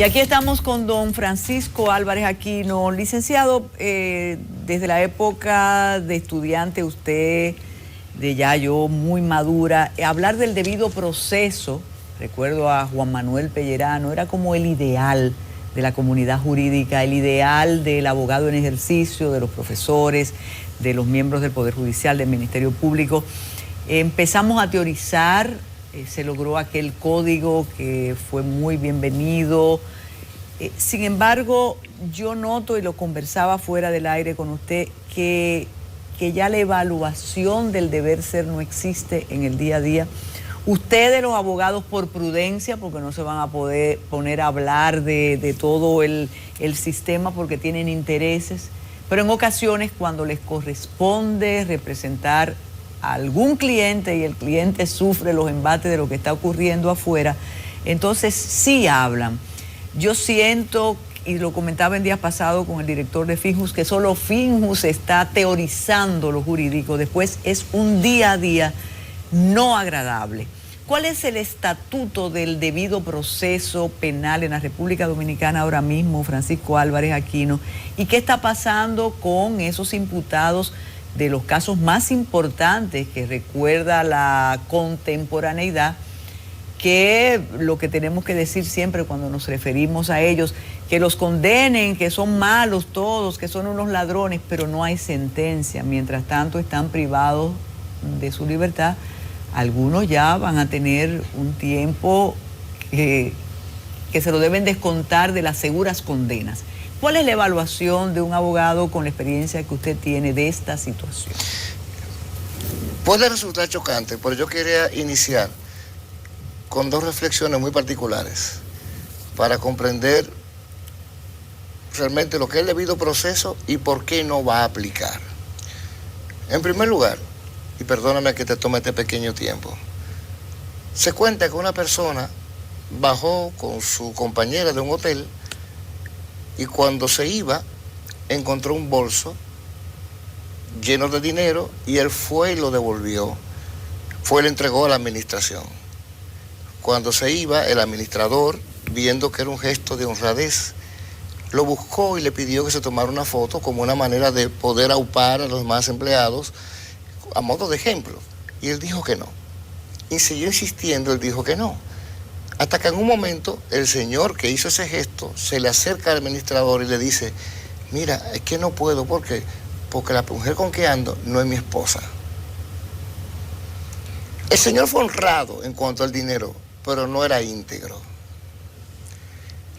Y aquí estamos con don Francisco Álvarez Aquino. Licenciado, desde la época de estudiante, usted, de ya yo, muy madura, hablar del debido proceso, recuerdo a Juan Manuel Pellerano, era como el ideal de la comunidad jurídica, el ideal del abogado en ejercicio, de los profesores, de los miembros del Poder Judicial, del Ministerio Público. Empezamos a teorizar, se logró aquel código que fue muy bienvenido. Sin embargo, yo noto, y lo conversaba fuera del aire con usted, que ya la evaluación del deber ser no existe en el día a día. Ustedes, los abogados, por prudencia, porque no se van a poder poner a hablar de todo el sistema porque tienen intereses, pero en ocasiones cuando les corresponde representar a algún cliente y el cliente sufre los embates de lo que está ocurriendo afuera, entonces sí hablan. Yo siento, y lo comentaba en días pasados con el director de Finjus, que solo Finjus está teorizando lo jurídico, después es un día a día no agradable. ¿Cuál es el estatuto del debido proceso penal en la República Dominicana ahora mismo, Francisco Álvarez Aquino? ¿Y qué está pasando con esos imputados de los casos más importantes que recuerda la contemporaneidad? Que lo que tenemos que decir siempre cuando nos referimos a ellos, que los condenen, que son malos todos, que son unos ladrones, pero no hay sentencia. Mientras tanto están privados de su libertad. Algunos ya van a tener un tiempo que se lo deben descontar de las seguras condenas. ¿Cuál es la evaluación de un abogado con la experiencia que usted tiene de esta situación? Puede resultar chocante, pero yo quería iniciar con dos reflexiones muy particulares para comprender realmente lo que es el debido proceso y por qué no va a aplicar. En primer lugar, y perdóname que te tome este pequeño tiempo, se cuenta que una persona bajó con su compañera de un hotel y cuando se iba encontró un bolso lleno de dinero y él fue y lo devolvió. Fue y le entregó a la administración. Cuando se iba, el administrador, viendo que era un gesto de honradez, lo buscó y le pidió que se tomara una foto como una manera de poder aupar a los demás empleados a modo de ejemplo. Y él dijo que no. Y siguió insistiendo, él dijo que no. Hasta que en un momento el señor que hizo ese gesto se le acerca al administrador y le dice, mira, es que no puedo, ¿por qué? Porque la mujer con que ando no es mi esposa. El señor fue honrado en cuanto al dinero, pero no era íntegro.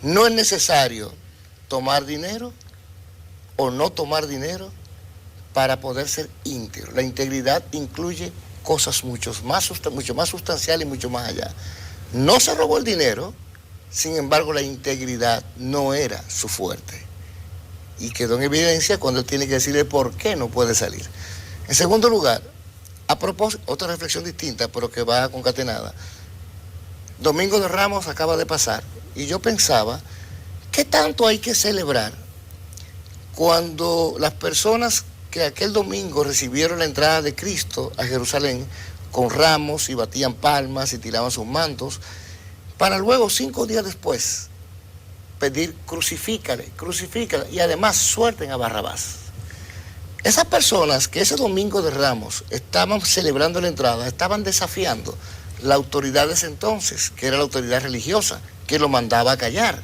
No es necesario tomar dinero o no tomar dinero para poder ser íntegro. La integridad incluye cosas mucho más sustanciales y mucho más allá. No se robó el dinero, sin embargo la integridad no era su fuerte. Y quedó en evidencia cuando él tiene que decirle por qué no puede salir. En segundo lugar, a propósito, otra reflexión distinta, pero que va concatenada. Domingo de Ramos acaba de pasar y yo pensaba, ¿qué tanto hay que celebrar cuando las personas que aquel domingo recibieron la entrada de Cristo a Jerusalén con ramos y batían palmas y tiraban sus mantos, para luego 5 días después pedir crucifícale, y además suelten a Barrabás? Esas personas que ese domingo de Ramos estaban celebrando la entrada, estaban desafiando la autoridad de ese entonces, que era la autoridad religiosa, que lo mandaba a callar.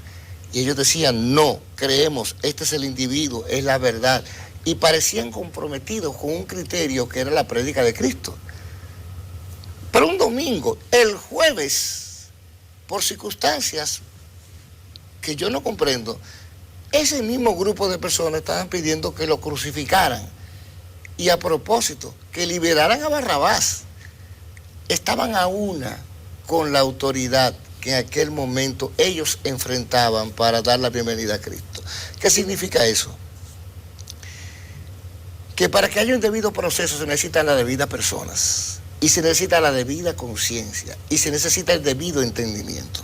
Y ellos decían, no, creemos, este es el individuo, es la verdad. Y parecían comprometidos con un criterio que era la prédica de Cristo. Pero un domingo, el jueves, por circunstancias que yo no comprendo, ese mismo grupo de personas estaban pidiendo que lo crucificaran. Y a propósito, que liberaran a Barrabás. Estaban a una con la autoridad que en aquel momento ellos enfrentaban para dar la bienvenida a Cristo. ¿Qué significa eso? Que para que haya un debido proceso se necesitan las debidas personas, y se necesita la debida conciencia, y se necesita el debido entendimiento.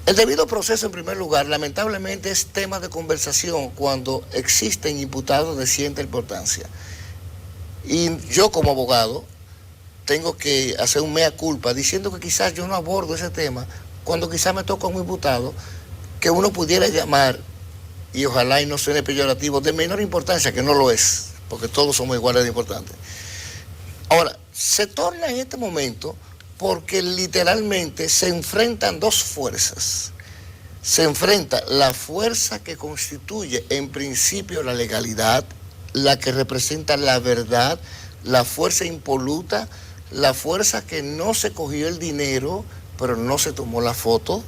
El debido proceso, en primer lugar, lamentablemente es tema de conversación cuando existen imputados de cierta importancia. Y yo como abogado tengo que hacer un mea culpa diciendo que quizás yo no abordo ese tema cuando quizá me toca un imputado que uno pudiera llamar, y ojalá y no suene peyorativo, de menor importancia, que no lo es, porque todos somos iguales de importantes. Ahora, se torna en este momento porque literalmente se enfrentan dos fuerzas. Se enfrenta la fuerza que constituye en principio la legalidad, la que representa la verdad, la fuerza impoluta, la fuerza que no se cogió el dinero, pero no se tomó la foto,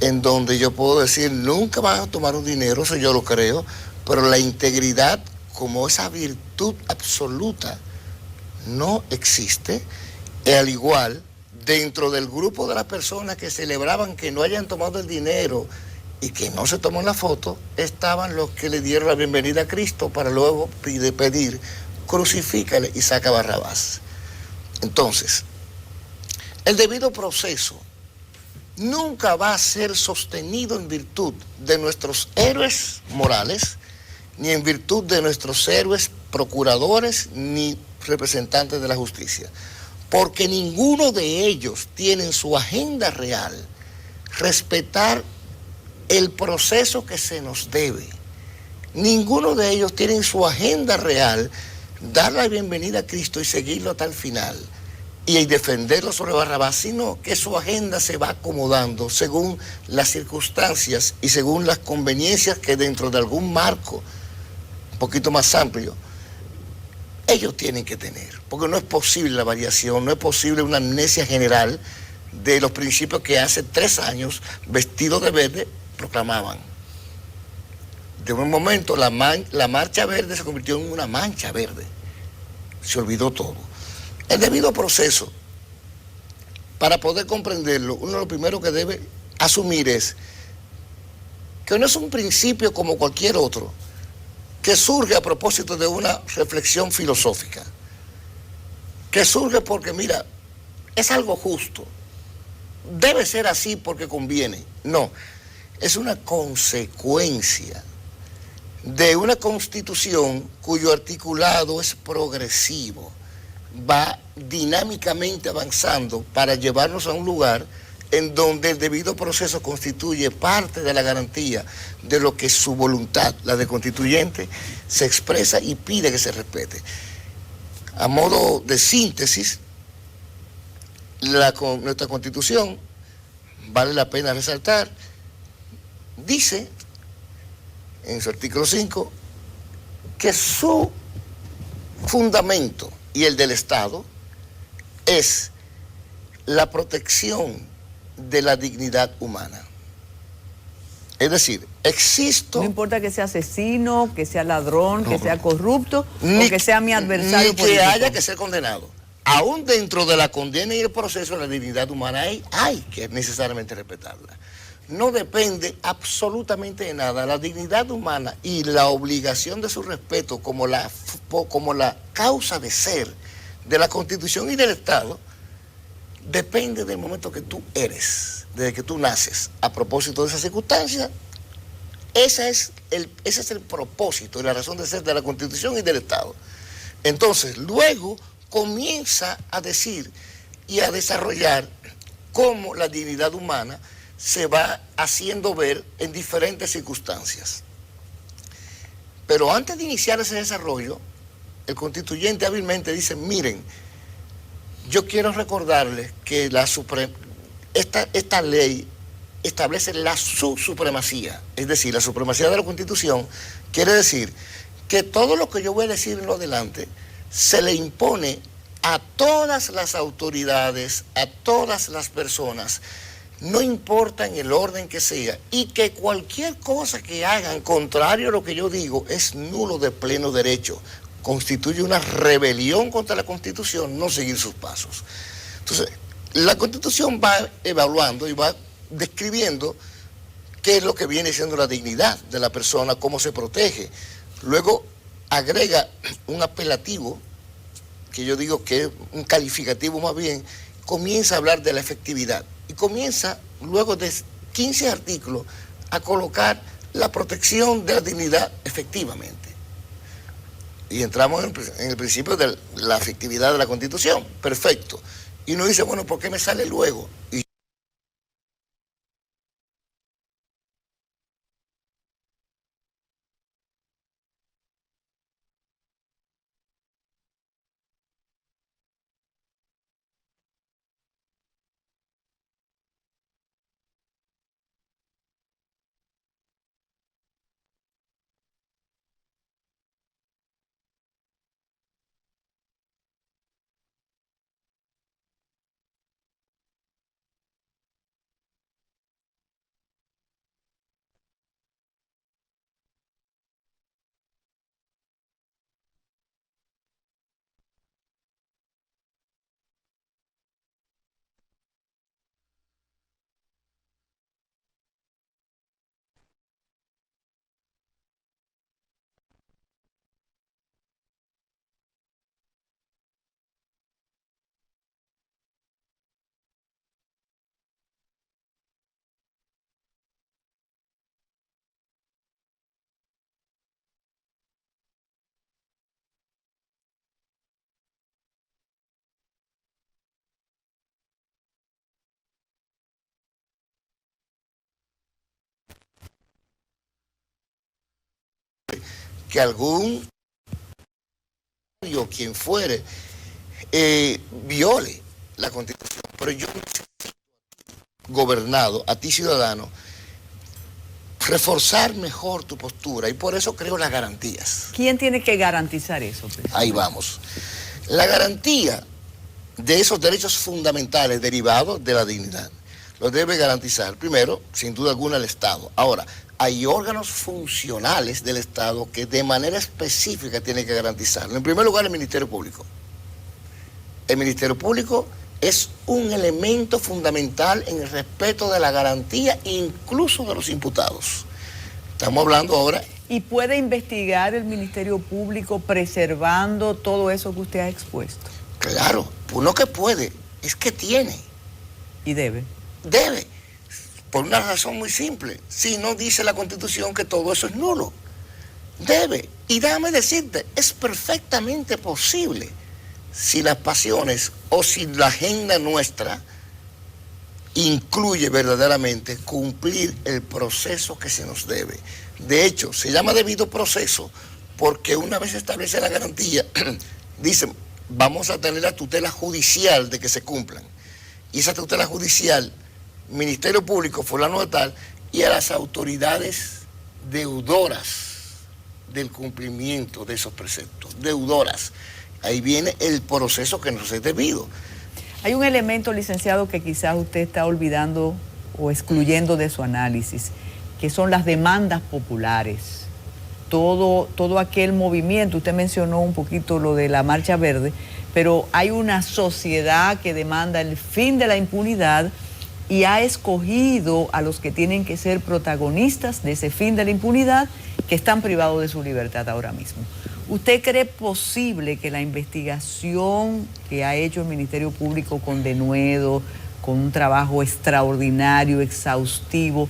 en donde yo puedo decir, nunca van a tomar un dinero, eso yo lo creo, pero la integridad como esa virtud absoluta no existe, y al igual, dentro del grupo de las personas que celebraban que no hayan tomado el dinero y que no se tomó la foto, estaban los que le dieron la bienvenida a Cristo para luego pedir, crucifícale y saca a Barrabás. Entonces, el debido proceso nunca va a ser sostenido en virtud de nuestros héroes morales, ni en virtud de nuestros héroes procuradores, ni representantes de la justicia, porque ninguno de ellos tiene en su agenda real respetar el proceso que se nos debe. Ninguno de ellos tiene en su agenda real dar la bienvenida a Cristo y seguirlo hasta el final y defenderlo sobre Barrabás, sino que su agenda se va acomodando según las circunstancias y según las conveniencias que dentro de algún marco un poquito más amplio ellos tienen que tener, porque no es posible la variación, no es posible una amnesia general de los principios que hace 3 años, vestidos de verde, proclamaban. De un momento la marcha verde se convirtió en una mancha verde, se olvidó todo. El debido proceso, para poder comprenderlo, uno lo primero que debe asumir es que no es un principio como cualquier otro, que surge a propósito de una reflexión filosófica, que surge porque, mira, es algo justo, debe ser así porque conviene. No, es una consecuencia de una constitución cuyo articulado es progresivo, va dinámicamente avanzando para llevarnos a un lugar en donde el debido proceso constituye parte de la garantía de lo que su voluntad, la de constituyente, se expresa y pide que se respete. A modo de síntesis, nuestra Constitución, vale la pena resaltar, dice en su artículo 5 que su fundamento y el del Estado es la protección de la dignidad humana. Es decir, no importa que sea asesino, que sea ladrón, que sea corrupto, o que sea mi adversario político. Ni que haya que ser condenado. Aún dentro de la condena y el proceso, la dignidad humana hay que necesariamente respetarla. No depende absolutamente de nada. La dignidad humana y la obligación de su respeto como la causa de ser de la Constitución y del Estado depende del momento que tú eres, desde que tú naces. A propósito de esa circunstancia, ese es el propósito y la razón de ser de la Constitución y del Estado. Entonces, luego comienza a decir y a desarrollar cómo la dignidad humana se va haciendo ver en diferentes circunstancias. Pero antes de iniciar ese desarrollo, el constituyente hábilmente dice, miren, yo quiero recordarles que esta ley establece su supremacía, es decir, la supremacía de la Constitución quiere decir que todo lo que yo voy a decir en lo adelante se le impone a todas las autoridades, a todas las personas, no importa en el orden que sea, y que cualquier cosa que hagan contrario a lo que yo digo es nulo de pleno derecho. Constituye una rebelión contra la Constitución no seguir sus pasos. Entonces, la Constitución va evaluando y va describiendo qué es lo que viene siendo la dignidad de la persona, cómo se protege. Luego agrega un apelativo, que yo digo que es un calificativo más bien, comienza a hablar de la efectividad y comienza, luego de 15 artículos, a colocar la protección de la dignidad efectivamente. Y entramos en el principio de la efectividad de la Constitución. Perfecto. Y uno dice, bueno, ¿por qué me sale luego? Y que algún o quien fuere viole la Constitución. Pero yo necesito, gobernado, a ti ciudadano, reforzar mejor tu postura, y por eso creo las garantías. ¿Quién tiene que garantizar eso, presidente? Ahí vamos. La garantía de esos derechos fundamentales derivados de la dignidad lo debe garantizar, primero, sin duda alguna, el Estado. Ahora, hay órganos funcionales del Estado que de manera específica tienen que garantizarlo. En primer lugar, el Ministerio Público. El Ministerio Público es un elemento fundamental en el respeto de la garantía, incluso de los imputados. Estamos hablando ahora... ¿Y puede investigar el Ministerio Público preservando todo eso que usted ha expuesto? Claro, no que puede, es que tiene. ¿Y debe? Debe, por una razón muy simple. Si no dice la Constitución que todo eso es nulo, debe. Y déjame decirte, es perfectamente posible, si las pasiones o si la agenda nuestra incluye verdaderamente cumplir el proceso que se nos debe. De hecho, se llama debido proceso porque una vez establece la garantía, dicen, vamos a tener la tutela judicial de que se cumplan. Y esa tutela judicial, Ministerio Público, fulano de tal, y a las autoridades deudoras del cumplimiento de esos preceptos, deudoras. Ahí viene el proceso que nos es debido. Hay un elemento, licenciado, que quizás usted está olvidando o excluyendo de su análisis, que son las demandas populares. Todo aquel movimiento, usted mencionó un poquito lo de la Marcha Verde, pero hay una sociedad que demanda el fin de la impunidad y ha escogido a los que tienen que ser protagonistas de ese fin de la impunidad, que están privados de su libertad ahora mismo. ¿Usted cree posible que la investigación que ha hecho el Ministerio Público con denuedo, con un trabajo extraordinario, exhaustivo,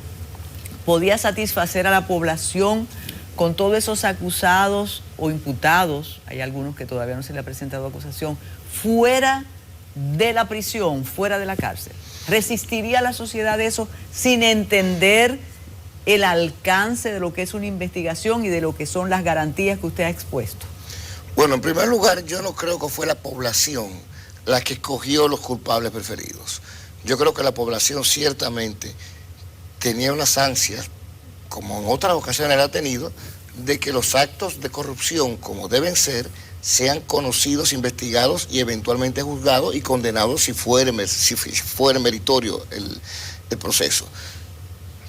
podía satisfacer a la población con todos esos acusados o imputados, hay algunos que todavía no se le ha presentado acusación, fuera de la prisión, fuera de la cárcel? ¿Resistiría la sociedad eso sin entender el alcance de lo que es una investigación y de lo que son las garantías que usted ha expuesto? Bueno, en primer lugar, yo no creo que fue la población la que escogió los culpables preferidos. Yo creo que la población ciertamente tenía unas ansias, como en otras ocasiones la ha tenido, de que los actos de corrupción, como deben ser, sean conocidos, investigados y eventualmente juzgados y condenados si fuera meritorio el proceso.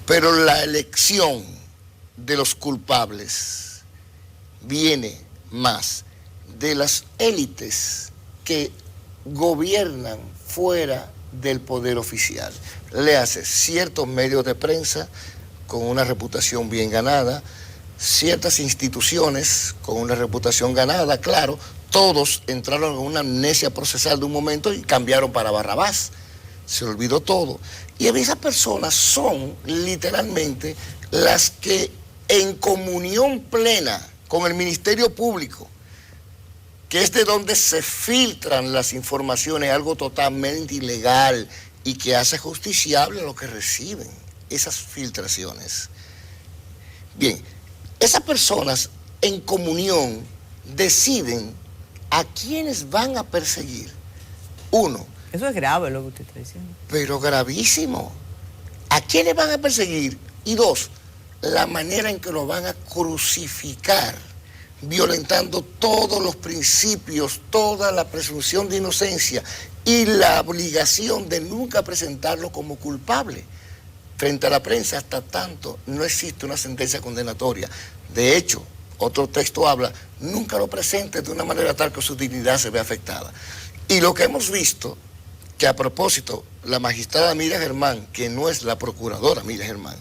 Pero la elección de los culpables viene más de las élites que gobiernan fuera del poder oficial. Le hace ciertos medios de prensa con una reputación bien ganada, ciertas instituciones con una reputación ganada, claro, todos entraron en una amnesia procesal de un momento y cambiaron para Barrabás. Se olvidó todo. Y esas personas son literalmente las que en comunión plena con el Ministerio Público, que es de donde se filtran las informaciones, algo totalmente ilegal y que hace justiciable lo que reciben esas filtraciones. Bien, esas personas en comunión deciden a quiénes van a perseguir. Uno, eso es grave lo que usted está diciendo. Pero gravísimo. ¿A quiénes van a perseguir? Y dos, la manera en que lo van a crucificar, violentando todos los principios, toda la presunción de inocencia y la obligación de nunca presentarlo como culpable frente a la prensa, hasta tanto no existe una sentencia condenatoria. De hecho, otro texto habla, nunca lo presentes de una manera tal que su dignidad se vea afectada. Y lo que hemos visto, que a propósito, la magistrada Miriam Germán, que no es la procuradora Miriam Germán,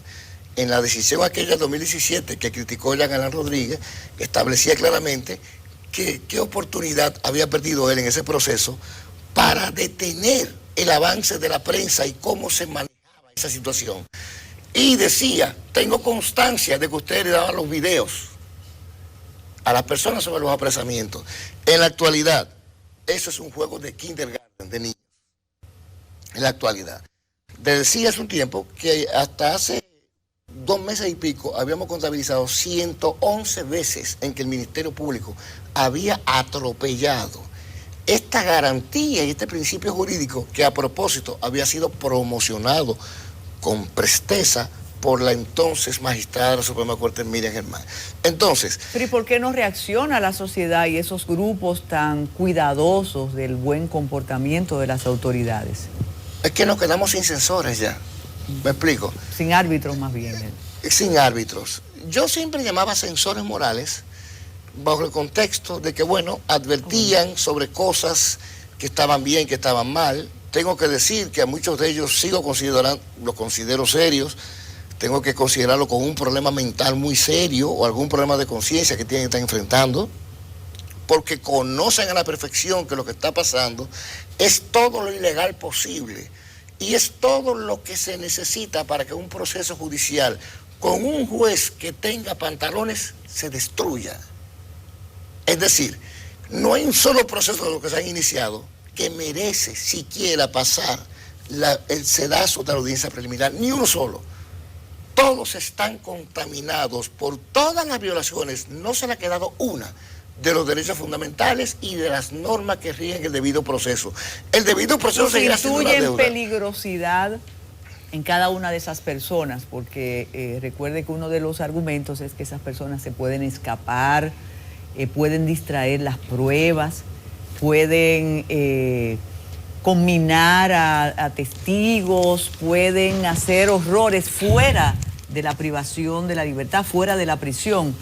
en la decisión aquella de 2017 que criticó Jean Alain Rodríguez, establecía claramente que qué oportunidad había perdido él en ese proceso para detener el avance de la prensa y cómo se manejaba esa situación. Y decía, tengo constancia de que ustedes le daban los videos a las personas sobre los apresamientos. En la actualidad, eso es un juego de kindergarten, de niños. En la actualidad. Decía hace un tiempo que hasta hace 2 meses y pico habíamos contabilizado 111 veces en que el Ministerio Público había atropellado esta garantía y este principio jurídico que a propósito había sido promocionado con presteza por la entonces magistrada de la Suprema Corte, Miriam Germán. Entonces... Pero ¿y por qué no reacciona la sociedad y esos grupos tan cuidadosos del buen comportamiento de las autoridades? Es que nos quedamos sin censores ya. ¿Me explico? Sin árbitros más bien. Sin árbitros. Yo siempre llamaba censores morales bajo el contexto de que, bueno, advertían sobre cosas que estaban bien, que estaban mal. Tengo que decir que a muchos de ellos los considero serios. Tengo que considerarlo con un problema mental muy serio o algún problema de conciencia que tienen que estar enfrentando, porque conocen a la perfección que lo que está pasando es todo lo ilegal posible y es todo lo que se necesita para que un proceso judicial con un juez que tenga pantalones se destruya. Es decir, no hay un solo proceso de lo que se han iniciado que merece siquiera pasar el sedazo de la audiencia preliminar, ni uno solo. Todos están contaminados por todas las violaciones, no se le ha quedado una de los derechos fundamentales y de las normas que rigen el debido proceso. El debido proceso seguirá siendo una deuda. Influye en peligrosidad en cada una de esas personas, porque recuerde que uno de los argumentos es que esas personas se pueden escapar, pueden distraer las pruebas, pueden combinar a testigos, pueden hacer horrores fuera de la privación de la libertad, fuera de la prisión.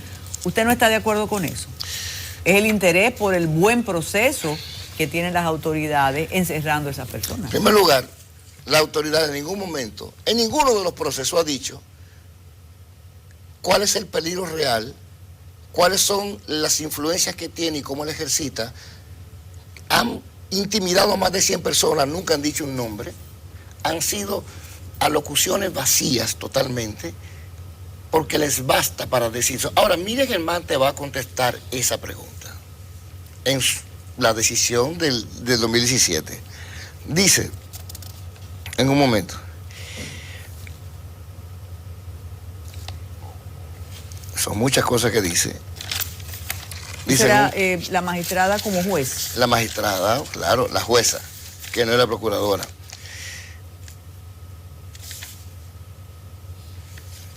¿Usted no está de acuerdo con eso? Es el interés por el buen proceso que tienen las autoridades encerrando a esas personas. En primer lugar, la autoridad en ningún momento, en ninguno de los procesos ha dicho cuál es el peligro real, cuáles son las influencias que tiene y cómo la ejercita. Han intimidado a más de 100 personas, nunca han dicho un nombre, han sido alocuciones vacías totalmente, porque les basta para decir eso. Ahora, Miriam Germán te va a contestar esa pregunta en la decisión del 2017. Dice, en un momento, son muchas cosas que dice. Dice ¿Será la magistrada como juez? La magistrada, claro, la jueza, que no es la procuradora.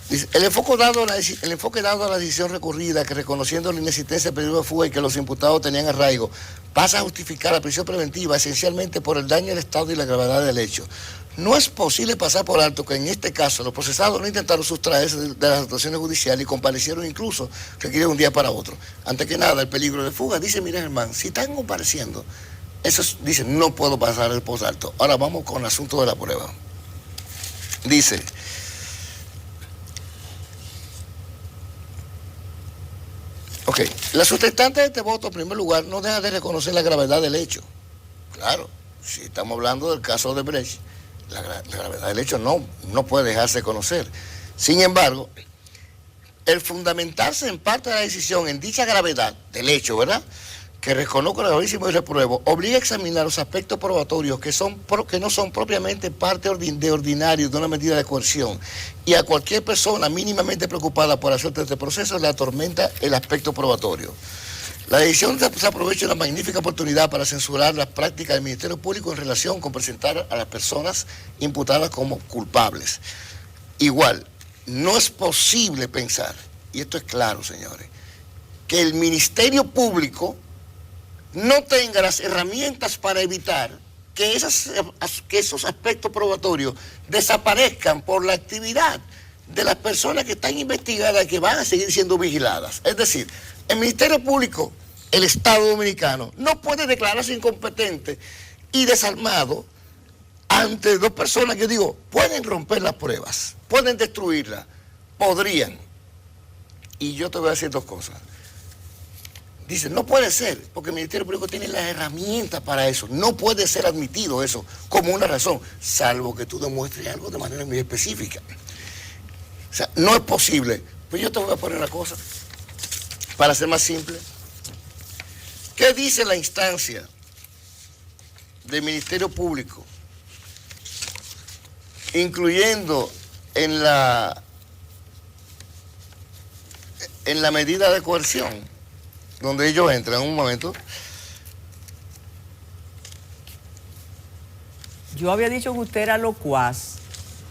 Dice, el enfoque dado a la decisión recurrida, que reconociendo la inexistencia del peligro de fuga y que los imputados tenían arraigo, pasa a justificar la prisión preventiva esencialmente por el daño al Estado y la gravedad del hecho. No es posible pasar por alto que en este caso los procesados no intentaron sustraerse de las actuaciones judiciales y comparecieron incluso, requirieron un día para otro. Antes que nada, el peligro de fuga, dice Miriam Germán, si están compareciendo, eso dice, no puedo pasar por alto. Ahora vamos con el asunto de la prueba. Dice, ok, la sustentante de este voto, en primer lugar, no deja de reconocer la gravedad del hecho. Claro, si estamos hablando del caso de Brecht, la gravedad del hecho no puede dejarse de conocer. Sin embargo, el fundamentarse en parte de la decisión en dicha gravedad del hecho, ¿verdad?, que reconozco el gravísimo y repruebo, obliga a examinar los aspectos probatorios que no son propiamente parte de ordinario de una medida de coerción, y a cualquier persona mínimamente preocupada por la suerte de este proceso le atormenta el aspecto probatorio. La decisión se aprovecha de una magnífica oportunidad para censurar las prácticas del Ministerio Público en relación con presentar a las personas imputadas como culpables. Igual, no es posible pensar, y esto es claro, señores, que el Ministerio Público no tenga las herramientas para evitar que esos aspectos probatorios desaparezcan por la actividad de las personas que están investigadas y que van a seguir siendo vigiladas. Es decir, el Ministerio Público, el Estado Dominicano, no puede declararse incompetente y desarmado ante dos personas que, digo, pueden romper las pruebas, pueden destruirlas, podrían. Y yo te voy a decir dos cosas. Dice, no puede ser, porque el Ministerio Público tiene las herramientas para eso. No puede ser admitido eso como una razón, salvo que tú demuestres algo de manera muy específica. O sea, no es posible. Pues yo te voy a poner una cosa, para ser más simple. ¿Qué dice la instancia del Ministerio Público, incluyendo en la en la medida de coerción, donde ellos entran en un momento. Yo había dicho que usted era locuaz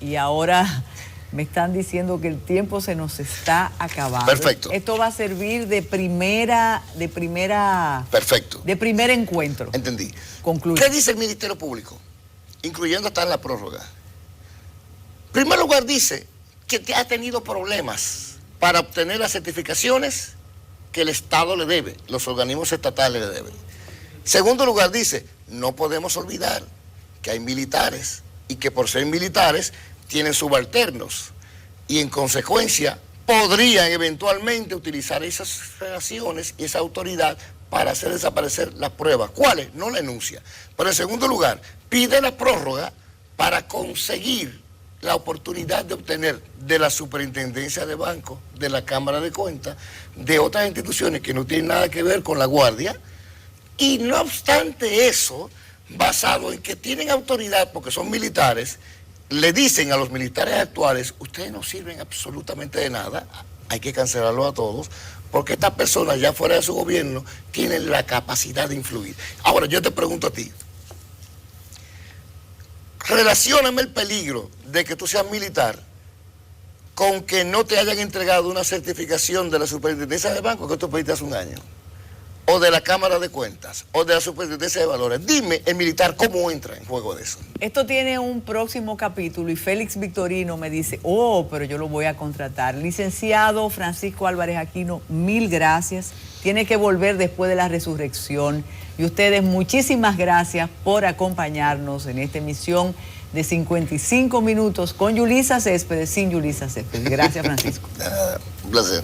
y ahora me están diciendo que el tiempo se nos está acabando. Perfecto. Esto va a servir de primera. Perfecto. De primer encuentro. Entendí. Concluye. ¿Qué dice el Ministerio Público? Incluyendo hasta en la prórroga. En primer lugar dice que ha tenido problemas para obtener las certificaciones que el Estado le debe, los organismos estatales le deben. Segundo lugar dice, no podemos olvidar que hay militares y que por ser militares tienen subalternos y en consecuencia podrían eventualmente utilizar esas relaciones y esa autoridad para hacer desaparecer las pruebas. ¿Cuáles? No la enuncia. Pero en segundo lugar, pide la prórroga para conseguir la oportunidad de obtener de la Superintendencia de Bancos, de la Cámara de Cuentas, de otras instituciones que no tienen nada que ver con la Guardia, y no obstante eso, basado en que tienen autoridad porque son militares, le dicen a los militares actuales, ustedes no sirven absolutamente de nada, hay que cancelarlos a todos, porque estas personas ya fuera de su gobierno tienen la capacidad de influir. Ahora yo te pregunto a ti, relacióname el peligro de que tú seas militar con que no te hayan entregado una certificación de la Superintendencia de Bancos que tú pediste hace un año, o de la Cámara de Cuentas, o de la Superintendencia de Valores. Dime, el militar, ¿cómo entra en juego de eso? Esto tiene un próximo capítulo y Félix Victorino me dice, pero yo lo voy a contratar. Licenciado Francisco Álvarez Aquino, mil gracias. Tiene que volver después de la resurrección. Y ustedes, muchísimas gracias por acompañarnos en esta emisión de 55 minutos con Yulisa Céspedes, sin Yulisa Céspedes. Gracias, Francisco. Un placer.